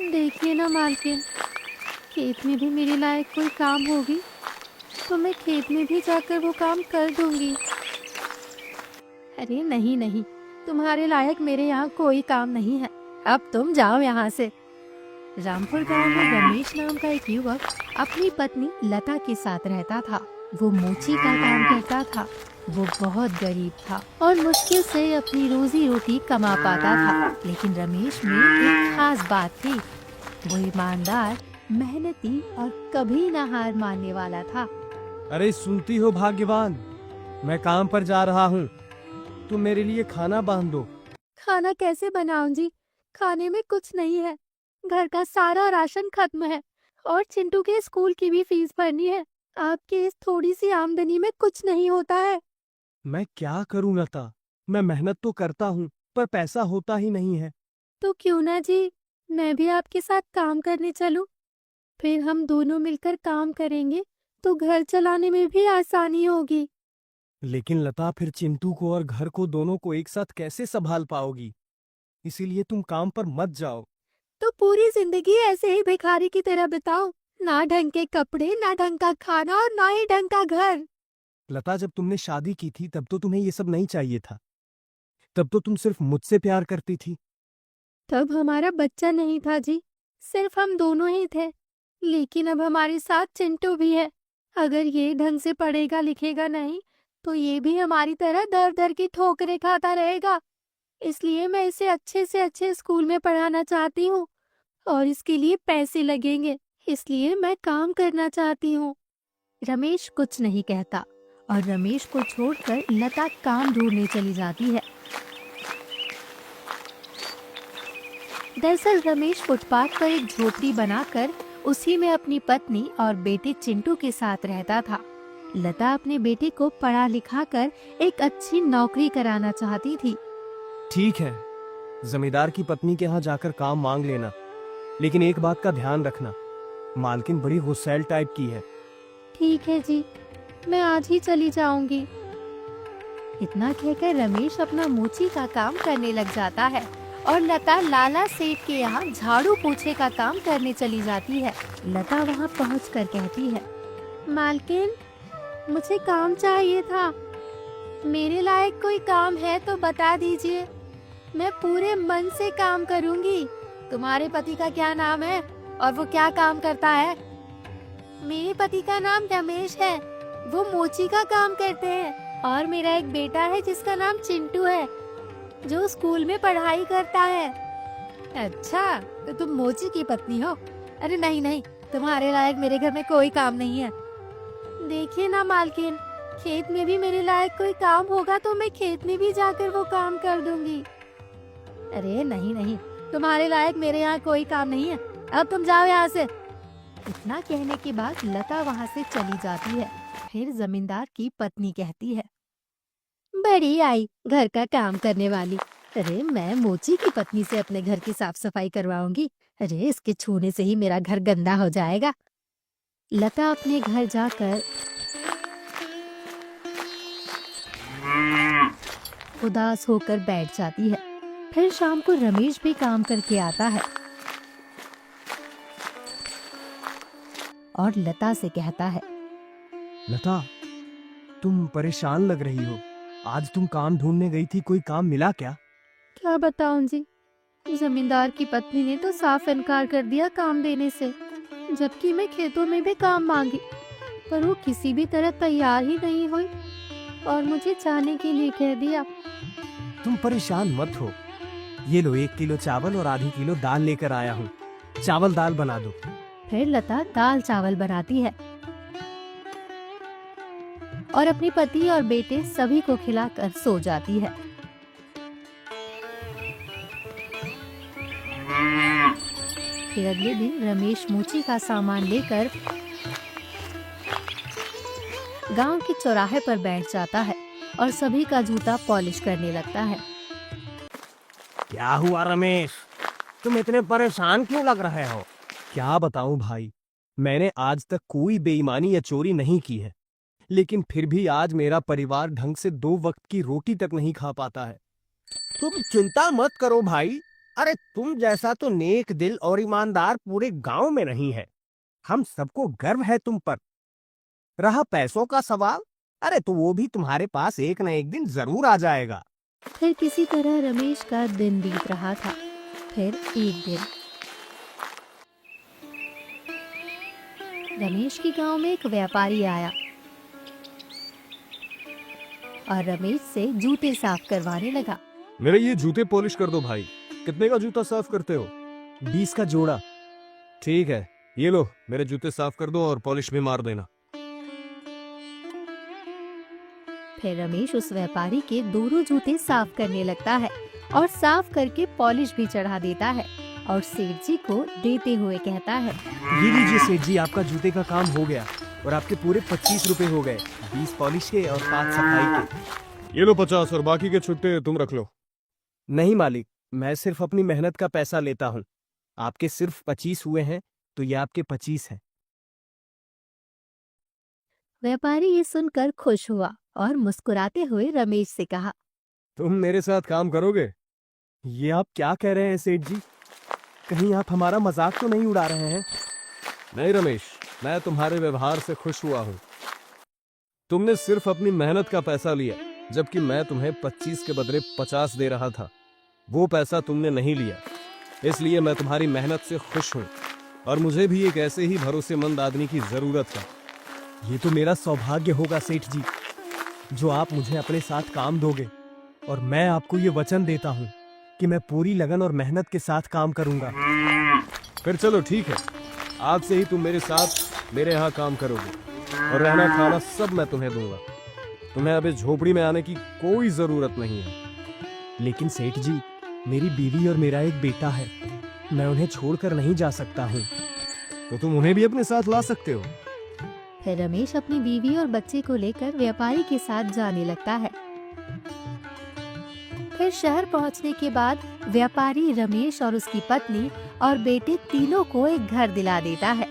देखिए ना मालकिन, खेत में भी मेरे लायक कोई काम होगी तो मैं खेत में भी जाकर वो काम कर दूंगी। अरे नहीं नहीं, तुम्हारे लायक मेरे यहाँ कोई काम नहीं है। अब तुम जाओ यहाँ से। रामपुर गांव में रमेश नाम का एक युवक अपनी पत्नी लता के साथ रहता था। वो मोची का काम करता था। वो बहुत गरीब था और मुश्किल से अपनी रोजी रोटी कमा पाता था। लेकिन रमेश में एक खास बात थी। वो ईमानदार, मेहनती और कभी ना हार मानने वाला था। अरे सुनती हो भाग्यवान, मैं काम पर जा रहा हूँ। तुम मेरे लिए खाना बांध दो। खाना कैसे बनाऊं जी? खाने में कुछ नहीं है। घर का सारा राशन खत्म है और चिंटू के स्कूल की भी फीस भरनी है। आपके इस थोड़ी सी आमदनी में कुछ नहीं होता है। मैं क्या करूँ लता, मैं मेहनत तो करता हूँ पर पैसा होता ही नहीं है। तो क्यों ना जी, मैं भी आपके साथ काम करने चलूं? फिर हम दोनों मिलकर काम करेंगे तो घर चलाने में भी आसानी होगी। लेकिन लता, फिर चिंटू को और घर को दोनों को एक साथ कैसे संभाल पाओगी? इसीलिए तुम काम पर मत जाओ। तो पूरी जिंदगी ऐसे ही भिखारी की तरह बिताओ। ना ढंग के कपड़े, ना ढंग का खाना और ना ही ढंग का घर। लता, जब तुमने शादी की थी तब तो तुम्हें ये सब नहीं चाहिए था। तब तो तुम सिर्फ मुझसे प्यार करती थी। तब हमारा बच्चा नहीं था जी, सिर्फ हम दोनों ही थे। लेकिन अब हमारे साथ चिंटू भी है। अगर ये ढंग से पढ़ेगा लिखेगा नहीं तो ये भी हमारी तरह दर दर की ठोकरें खाता रहेगा। इसलिए मैं इसे अच्छे से अच्छे स्कूल में पढ़ाना चाहती हूँ और इसके लिए पैसे लगेंगे। इसलिए मैं काम करना चाहती हूँ। रमेश कुछ नहीं कहता और रमेश को छोड़कर लता काम ढूंढने चली जाती है। दरअसल रमेश फुटपाथ पर एक झोपड़ी बनाकर उसी में अपनी पत्नी और बेटे चिंटू के साथ रहता था। लता अपने बेटे को पढ़ा लिखा कर एक अच्छी नौकरी कराना चाहती थी। ठीक है, जमींदार की पत्नी के यहाँ जाकर काम मांग लेना, लेकिन एक बात का ध्यान रखना, मालकिन बड़ी गुस्सैल टाइप की है। ठीक है जी, मैं आज ही चली जाऊंगी। इतना कहकर रमेश अपना मोची का काम करने लग जाता है और लता लाला सेठ के यहाँ झाड़ू पोछे का काम करने चली जाती है। लता वहाँ पहुँचकर कहती है, मालकिन, मुझे काम चाहिए था। मेरे लायक कोई काम है तो बता दीजिए, मैं पूरे मन से काम करूंगी। तुम्हारे पति का क्या नाम है और वो क्या काम करता है? मेरे पति का नाम रमेश है, वो मोची का काम करते हैं। और मेरा एक बेटा है जिसका नाम चिंटू है, जो स्कूल में पढ़ाई करता है। अच्छा, तो तुम मोची की पत्नी हो? अरे नहीं नहीं, तुम्हारे लायक मेरे घर में कोई काम नहीं है। देखिए ना मालकिन, खेत में भी मेरे लायक कोई काम होगा तो मैं खेत में भी जाकर वो काम कर दूंगी। अरे नहीं नहीं, तुम्हारे लायक मेरे यहाँ कोई काम नहीं है। अब तुम जाओ यहाँ से। इतना कहने के बाद लता वहाँ से चली जाती है। फिर जमींदार की पत्नी कहती है, बड़ी आई घर का काम करने वाली। अरे मैं मोची की पत्नी से अपने घर की साफ सफाई करवाऊंगी। अरे इसके छूने से ही मेरा घर गंदा हो जाएगा। लता अपने घर जाकर उदास होकर बैठ जाती है। फिर शाम को रमेश भी काम करके आता है और लता से कहता है, लता, तुम परेशान लग रही हो। आज तुम काम ढूंढने गई थी, कोई काम मिला क्या? क्या बताऊं जी, जमींदार की पत्नी ने तो साफ इनकार कर दिया काम देने से। जबकि मैं खेतों में भी काम मांगी पर वो किसी भी तरह तैयार ही नहीं हुई और मुझे जाने के लिए कह दिया। तुम परेशान मत हो, ये लो 1 किलो चावल और आधी किलो दाल लेकर आया हूँ। चावल दाल बना दो। फिर लता दाल चावल बनाती है और अपने पति और बेटे सभी को खिलाकर सो जाती है। फिर अगले दिन रमेश मोची का सामान लेकर गांव के चौराहे पर बैठ जाता है और सभी का जूता पॉलिश करने लगता है। क्या हुआ रमेश, तुम इतने परेशान क्यों लग रहे हो? क्या बताऊं भाई, मैंने आज तक कोई बेईमानी या चोरी नहीं की है, लेकिन फिर भी आज मेरा परिवार ढंग से 2 वक्त की रोटी तक नहीं खा पाता है। तुम चिंता मत करो भाई, अरे तुम जैसा तो नेक दिल और ईमानदार पूरे गांव में नहीं है। हम सबको गर्व है तुम पर। रहा पैसों का सवाल, अरे तो वो भी तुम्हारे पास एक न एक दिन जरूर आ जाएगा। फिर किसी तरह रमेश का दिन बीत रहा था। फिर एक दिन रमेश के गांव में एक व्यापारी आया और रमेश से जूते साफ करवाने लगा। मेरे ये जूते पॉलिश कर दो भाई। कितने का जूता साफ करते हो? 20 का जोड़ा। ठीक है, ये लो मेरे जूते साफ कर दो और पॉलिश भी मार देना। फिर रमेश उस व्यापारी के दोनों जूते साफ करने लगता है और साफ करके पॉलिश भी चढ़ा देता है और सेठ जी को देते हुए कहता है, ये लीजिए सेठ जी, आपका जूते का काम हो गया और आपके पूरे 25 रुपए हो गए, 20 पॉलिश के और 5 सफाई के। ये लो 50 और बाकी के छुट्टे तुम रख लो। नहीं मालिक, मैं सिर्फ अपनी मेहनत का पैसा लेता हूँ। आपके सिर्फ 25 हुए हैं तो ये आपके 25 हैं। व्यापारी ये सुनकर खुश हुआ और मुस्कुराते हुए रमेश से कहा, तुम मेरे साथ काम करोगे? ये आप क्या कह रहे हैं सेठ जी? कहीं आप हमारा मजाक तो नहीं उड़ा रहे हैं? नहीं रमेश, मैं तुम्हारे व्यवहार से खुश हुआ हूँ। तुमने सिर्फ अपनी मेहनत का पैसा लिया, जबकि मैं तुम्हें 25 के बदले 50 दे रहा था। वो पैसा तुमने नहीं लिया, इसलिए मैं तुम्हारी मेहनत से खुश हूँ और मुझे भी एक ऐसे ही भरोसेमंद आदमी की जरूरत है। ये तो मेरा सौभाग्य होगा सेठ जी, जो आप मुझे अपने साथ काम दोगे, और मैं आपको ये वचन देता हूँ कि मैं पूरी लगन और मेहनत के साथ काम करूंगा। फिर चलो ठीक है, आज से ही तुम मेरे साथ मेरे यहाँ काम करोगे और रहना खाना सब मैं तुम्हें दूंगा। तुम्हें अब इस झोपड़ी में आने की कोई जरूरत नहीं है। लेकिन सेठ जी, मेरी बीवी और मेरा एक बेटा है, मैं उन्हें छोड़कर नहीं जा सकता हूँ। तो तुम उन्हें भी अपने साथ ला सकते हो। फिर रमेश अपनी बीवी और बच्चे को लेकर व्यापारी के साथ जाने लगता है। फिर शहर पहुंचने के बाद व्यापारी रमेश और उसकी पत्नी और बेटे तीनों को एक घर दिला देता है।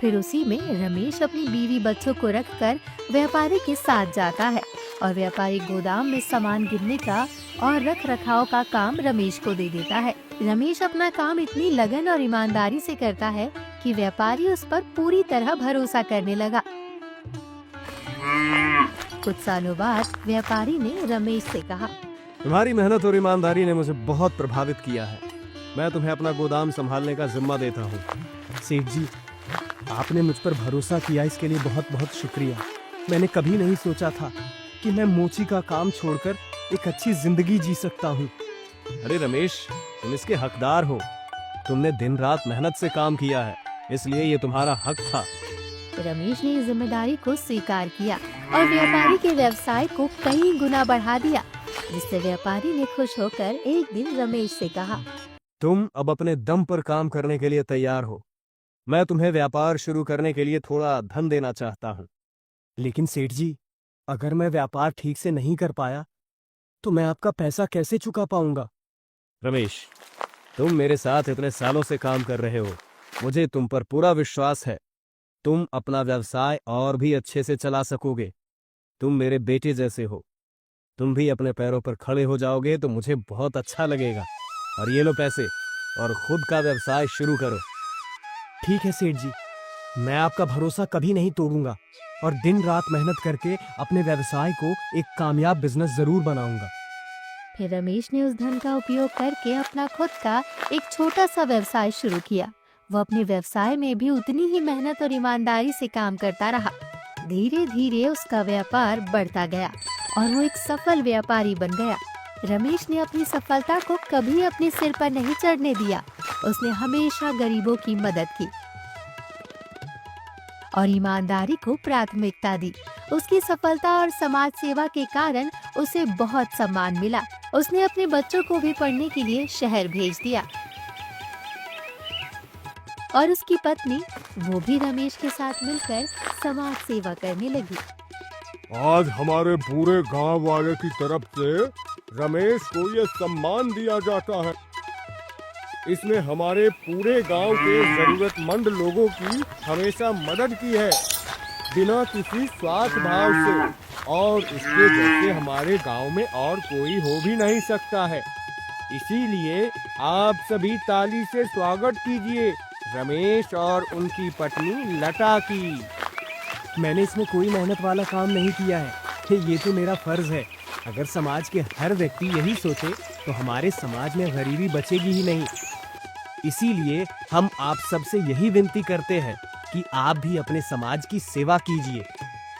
फिर उसी में रमेश अपनी बीवी बच्चों को रखकर व्यापारी के साथ जाता है और व्यापारी गोदाम में सामान गिनने का और रख रखाव का काम रमेश को दे देता है। रमेश अपना काम इतनी लगन और ईमानदारी से करता है कि व्यापारी उस पर पूरी तरह भरोसा करने लगा। कुछ सालों बाद व्यापारी ने रमेश से कहा, तुम्हारी मेहनत और ईमानदारी ने मुझे बहुत प्रभावित किया है। मैं तुम्हें अपना गोदाम संभालने का जिम्मा देता हूँ। सेठ जी, आपने मुझ पर भरोसा किया, इसके लिए बहुत बहुत शुक्रिया। मैंने कभी नहीं सोचा था कि मैं मोची का काम छोड़कर एक अच्छी जिंदगी जी सकता हूँ। अरे रमेश, तुम इसके हकदार हो। तुमने दिन रात मेहनत से काम किया है, इसलिए ये तुम्हारा हक था। रमेश ने इस जिम्मेदारी को स्वीकार किया और व्यापारी के व्यवसाय को कई गुना बढ़ा दिया, जिससे व्यापारी ने खुश होकर एक दिन रमेश से कहा, तुम अब अपने दम पर काम करने के लिए तैयार हो। मैं तुम्हें व्यापार शुरू करने के लिए थोड़ा धन देना चाहता हूँ। लेकिन सेठ जी, अगर मैं व्यापार ठीक से नहीं कर पाया तो मैं आपका पैसा कैसे चुका पाऊंगा? रमेश, तुम मेरे साथ इतने सालों से काम कर रहे हो, मुझे तुम पर पूरा विश्वास है। तुम अपना व्यवसाय और भी अच्छे से चला सकोगे। तुम मेरे बेटे जैसे हो। तुम भी अपने पैरों पर खड़े हो जाओगे तो मुझे बहुत अच्छा लगेगा। और ये लो पैसे और खुद का व्यवसाय शुरू करो। ठीक है सेठ जी, मैं आपका भरोसा कभी नहीं तोड़ूंगा और दिन रात मेहनत करके अपने व्यवसाय को एक कामयाब बिजनेस जरूर बनाऊंगा। फिर रमेश ने उस धन का उपयोग करके अपना खुद का एक छोटा सा व्यवसाय शुरू किया। वो अपने व्यवसाय में भी उतनी ही मेहनत और ईमानदारी से काम करता रहा। धीरे धीरे उसका व्यापार बढ़ता गया और वो एक सफल व्यापारी बन गया। रमेश ने अपनी सफलता को कभी अपने सिर पर नहीं चढ़ने दिया। उसने हमेशा गरीबों की मदद की और ईमानदारी को प्राथमिकता दी। उसकी सफलता और समाज सेवा के कारण उसे बहुत सम्मान मिला। उसने अपने बच्चों को भी पढ़ने के लिए शहर भेज दिया और उसकी पत्नी वो भी रमेश के साथ मिलकर समाज सेवा करने लगी। आज हमारे पूरे गांव वाले की तरफ से रमेश को ये सम्मान दिया जाता है। इसने हमारे पूरे गांव के जरूरतमंद लोगों की हमेशा मदद की है, बिना किसी स्वार्थ भाव से, और इसके जैसे हमारे गांव में और कोई हो भी नहीं सकता है। इसीलिए आप सभी ताली से स्वागत कीजिए रमेश और उनकी पत्नी लता की। मैंने इसमें कोई मेहनत वाला काम नहीं किया है, ये तो मेरा फर्ज है। अगर समाज के हर व्यक्ति यही सोचे तो हमारे समाज में गरीबी बचेगी ही नहीं। इसीलिए हम आप सबसे यही विनती करते हैं कि आप भी अपने समाज की सेवा कीजिए।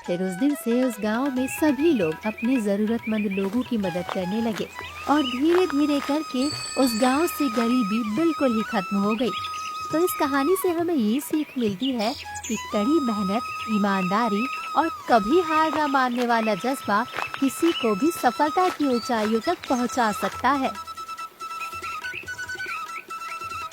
फिर उस दिन से उस गांव में सभी लोग अपने जरूरतमंद लोगों की मदद करने लगे और धीरे धीरे करके उस गांव से गरीबी बिल्कुल ही खत्म हो गई। तो इस कहानी से हमें ये सीख मिलती है कि कड़ी मेहनत, ईमानदारी और कभी हार न मानने वाला जज्बा किसी को भी सफलता की ऊंचाइयों तक पहुंचा सकता है।